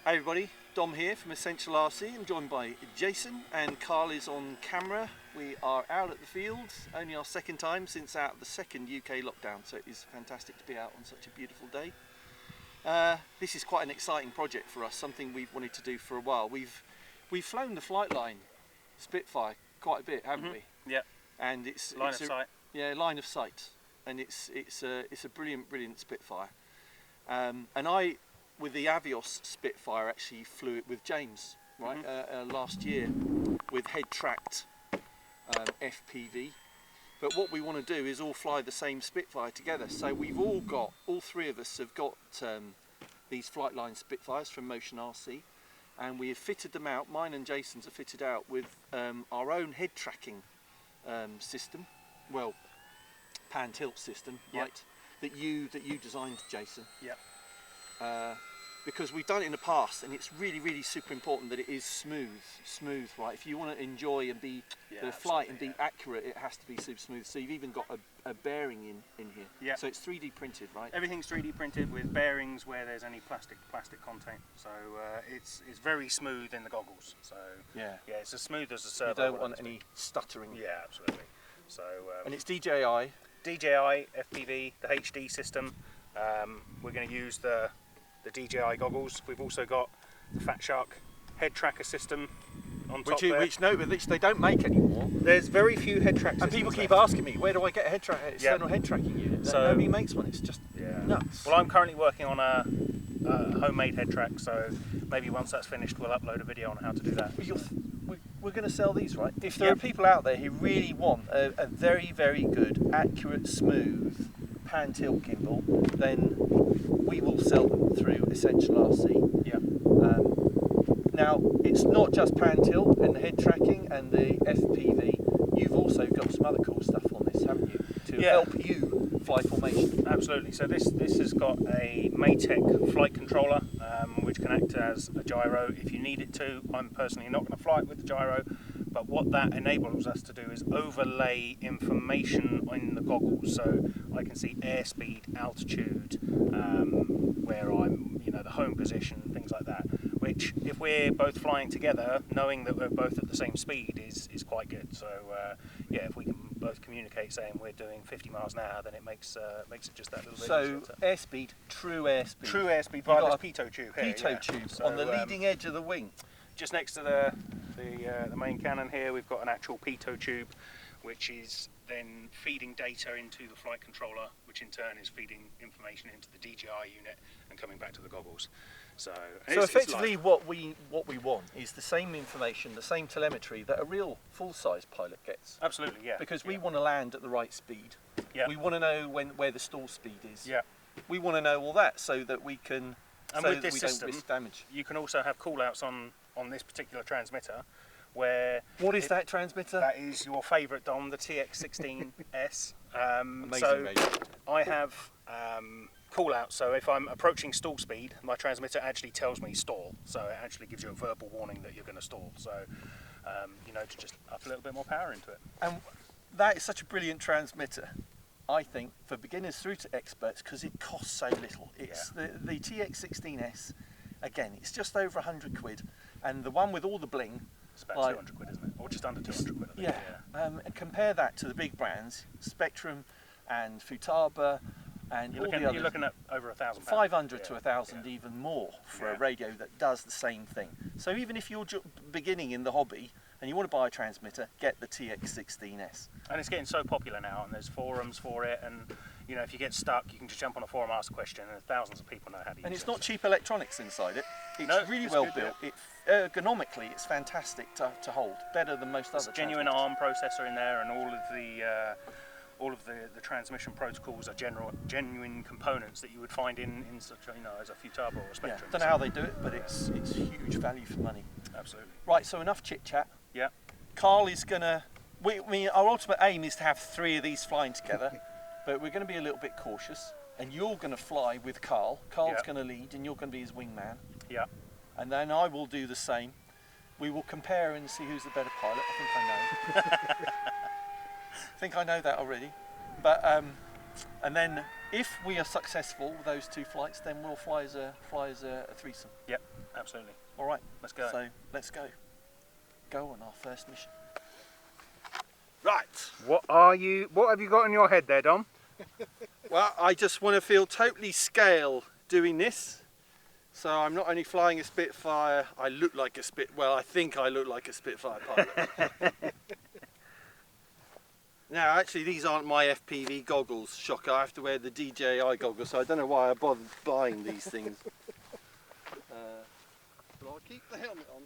Hey everybody, Dom here from Essential RC. I'm joined by Jason and Carl is on camera. We are out at the field, only our second time since out of the second UK lockdown, so it is fantastic to be out on such a beautiful day. This is quite an exciting project for us, something we've wanted to do for a while. We've flown the Flightline Spitfire quite a bit, haven't we? Yeah. And it's line of sight. Yeah, line of sight, and it's a brilliant Spitfire. And I, with the Avios Spitfire, actually flew it with James, right, last year with Headtracked Fpv. But what we want to do is all fly the same Spitfire together. So we've all three of us have got these Flightline Spitfires from Motion RC, and we have fitted them out. Mine and Jason's are fitted out with our own head tracking system, well, pan tilt system, Yep. right? That you designed, Jason. Yeah. Because we've done it in the past, and it's really super important that it is smooth, right? If you want to enjoy and be the flight and be accurate, it has to be super smooth. So you've even got a bearing in here. Yeah. So it's 3D printed, right? Everything's 3D printed with bearings where there's any plastic content. So it's very smooth in the goggles. So yeah, it's as smooth as a servo. You don't want any stuttering. Yeah, absolutely. So and it's DJI FPV, the HD system. We're going to use the DJI goggles. We've also got the Fat Shark head tracker system on top there. Which they don't make anymore. There's very few head trackers. And people keep asking me, where do I get a external head tracking unit? So nobody makes one. It's just nuts. Well, I'm currently working on a homemade head track, so maybe once that's finished, we'll upload a video on how to do that. We're going to sell these, right? If there are people out there who really want a very good, accurate, smooth pan tilt gimbal, then we will sell them through Essential RC. Yeah. Now, it's not just pan tilt and the head tracking and the FPV. You've also got some other cool stuff on this, haven't you? To help you fly formation. Absolutely. So this has got a Maytech flight controller, which can act as a gyro if you need it to. I'm personally not going to fly it with the gyro, but what that enables us to do is overlay information in the goggles, so I can see airspeed, altitude, where I'm, the home position, things like that. Which, if we're both flying together, knowing that we're both at the same speed is quite good. So if we can both communicate saying we're doing 50 miles an hour, then it makes it just that little bit easier. So airspeed, true airspeed. True airspeed via this pitot tube here. Pitot tube on the leading edge of the wing. Just next to the main cannon here, we've got an actual pitot tube, which is then feeding data into the flight controller, which in turn is feeding information into the DJI unit and coming back to the goggles. So effectively, what we want is the same information, the same telemetry that a real full-size pilot gets. Absolutely, yeah. Because we want to land at the right speed. Yeah. We want to know where the stall speed is. Yeah. We want to know all that so that we can. And so with that this we system, don't risk damage. You can also have call-outs on this particular transmitter. Where what is that transmitter? That is your favourite, Dom, the TX16S. Amazing, so mate. I have call out, so if I'm approaching stall speed, my transmitter actually tells me stall, so it actually gives you a verbal warning that you're going to stall, so to just up a little bit more power into it. And that is such a brilliant transmitter, I think, for beginners through to experts, because it costs so little. It's the TX16S, again, it's just over 100 quid, and the one with all the bling, it's about 200 quid, isn't it? Or just under 200 quid, I think. And compare that to the big brands, Spectrum and Futaba, and all the others. You're looking at over £1,000. 500 to 1,000, even more, for a radio that does the same thing. So even if you're beginning in the hobby and you want to buy a transmitter, get the TX16S. And it's getting so popular now, and there's forums for it, and if you get stuck, you can just jump on a forum, ask a question, and thousands of people know how to use it. And it's not cheap electronics inside it. It's really well built. Ergonomically, it's fantastic to hold, better than most other. Genuine ARM processor in there, and all of the transmission protocols are genuine components that you would find in such as a Futaba or a Spectrum. I don't know how they do it, but it's huge value for money. Absolutely. Right, so enough chit chat. Yeah. Carl is gonna. Our ultimate aim is to have 3 of these flying together, but we're going to be a little bit cautious. And you're going to fly with Carl. Carl's going to lead, and you're going to be his wingman. Yeah. And then I will do the same. We will compare and see who's the better pilot. I think I know. I think I know that already. But And then if we are successful with those 2 flights, then we'll fly as a threesome. Yep, absolutely. All right, Let's go. So let's go on our first mission. Right. What have you got in your head there, Dom? Well, I just want to feel totally scale doing this. So I'm not only flying a Spitfire, I look like a well, I think I look like a Spitfire pilot. Now, actually, these aren't my FPV goggles, shocker. I have to wear the DJI goggles, so I don't know why I bothered buying these things. But I'll keep the helmet on.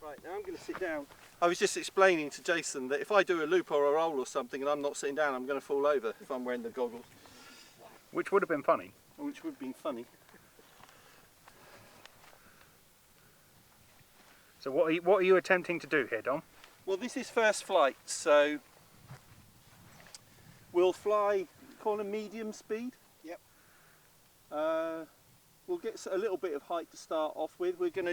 Right, now I'm going to sit down. I was just explaining to Jason that if I do a loop or a roll or something and I'm not sitting down, I'm going to fall over if I'm wearing the goggles. Which would have been funny. Which would have been funny. So what are you attempting to do here, Dom? Well, this is first flight, so we'll fly, call it medium speed. Yep. We'll get a little bit of height to start off with. We are going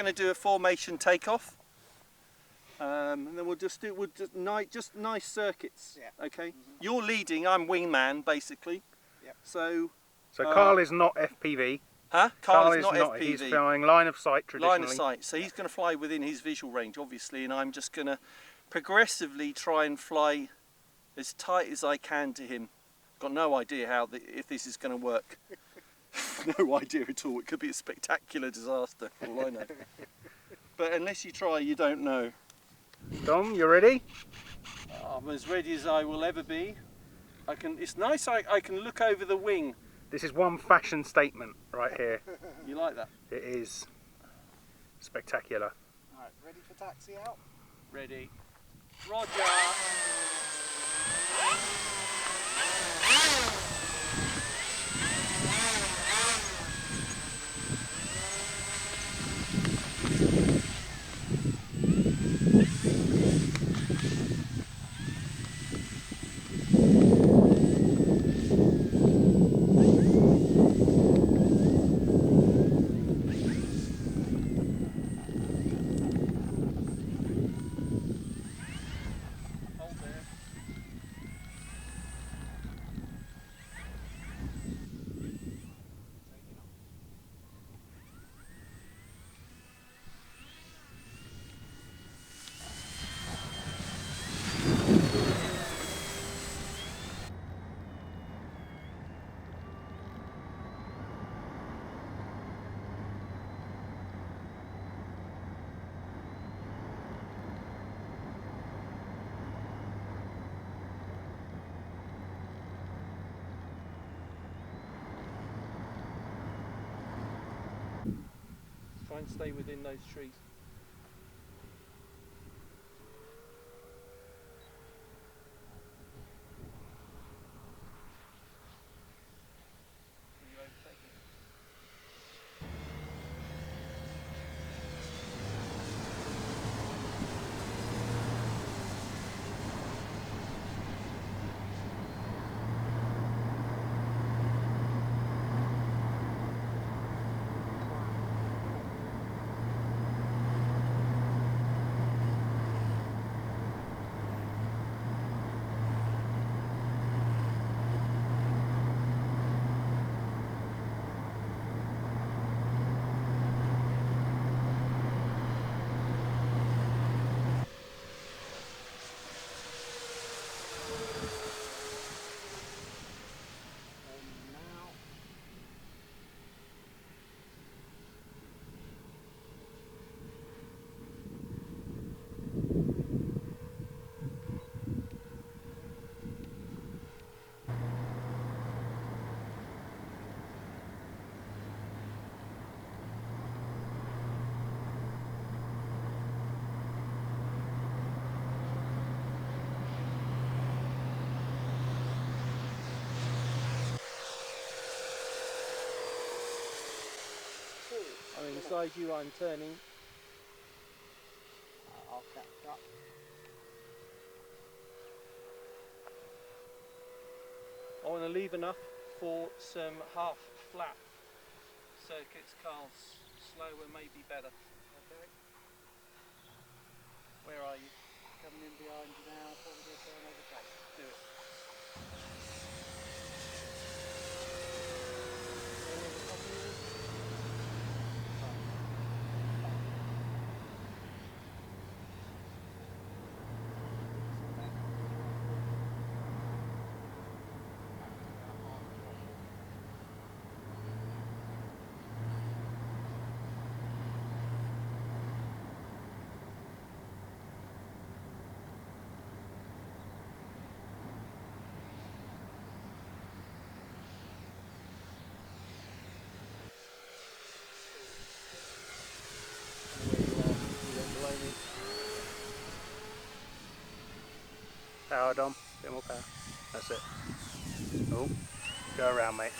to do a formation takeoff, and then we'll just nice circuits. Yeah. Okay. You're leading. I'm wingman, basically. Yep. So Carl is not FPV. Huh? Carl is not FPV. He's flying line of sight traditionally. Line of sight. So he's going to fly within his visual range, obviously, and I'm just going to progressively try and fly as tight as I can to him. Got no idea if this is going to work. No idea at all. It could be a spectacular disaster, for all I know. But unless you try, you don't know. Dom, you ready? I'm as ready as I will ever be. It's nice. I can look over the wing. This is one fashion statement right here. You like that? It is spectacular. Alright, ready for taxi out? Ready. Roger. Try and stay within those trees. Are you overtaking? I'm inside you, I'm turning. I'll catch up. I want to leave enough for some half flat circuits. Carl's slower may be better. Okay. Where are you? Coming in behind you now, probably going to turn over the top. Do it. Power, Dom. Bit more power. That's it. Oh, go around, mate.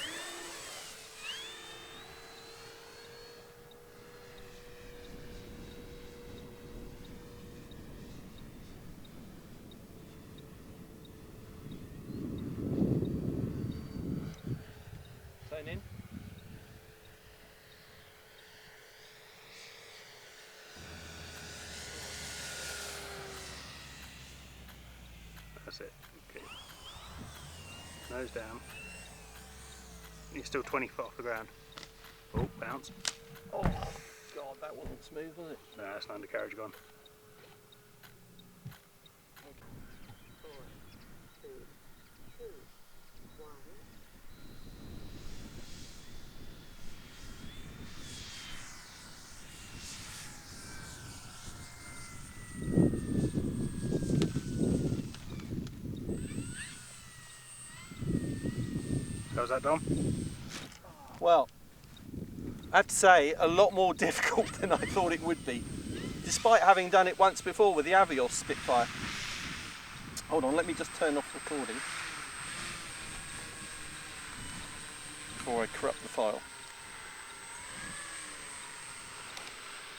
Turn in. That's it. Okay. Nose down. You're still 20 foot off the ground. Oh, bounce. Oh, God, that wasn't smooth, was it? No, that's an undercarriage gone. How's that, Dom? Well, I have to say, a lot more difficult than I thought it would be, despite having done it once before with the Avios Spitfire. Hold on, let me just turn off recording before I corrupt the file.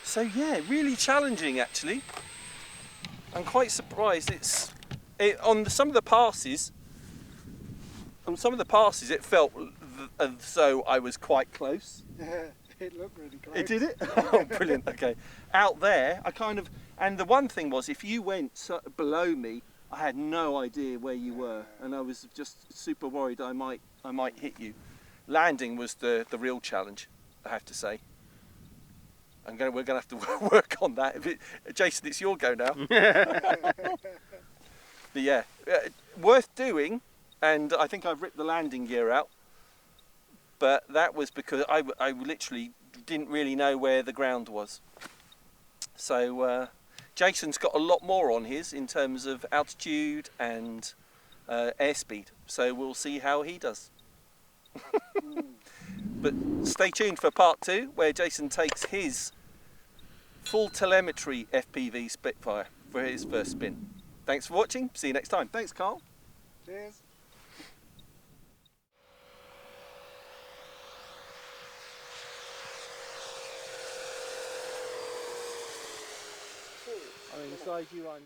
So yeah, really challenging actually. I'm quite surprised. On some of the passes. On some of the passes, it felt as though I was quite close. It looked really close. It did it? Oh, brilliant. Okay. Out there, and the one thing was, if you went below me, I had no idea where you were, and I was just super worried I might hit you. Landing was the real challenge, I have to say. We're going to have to work on that. Jason, it's your go now. But yeah, worth doing. And I think I've ripped the landing gear out, but that was because I literally didn't really know where the ground was. So Jason's got a lot more on his in terms of altitude and airspeed, so we'll see how he does. But stay tuned for part 2, where Jason takes his full telemetry FPV Spitfire for his first spin. Thanks for watching, see you next time. Thanks, Carl. Cheers. I mean, the size you want.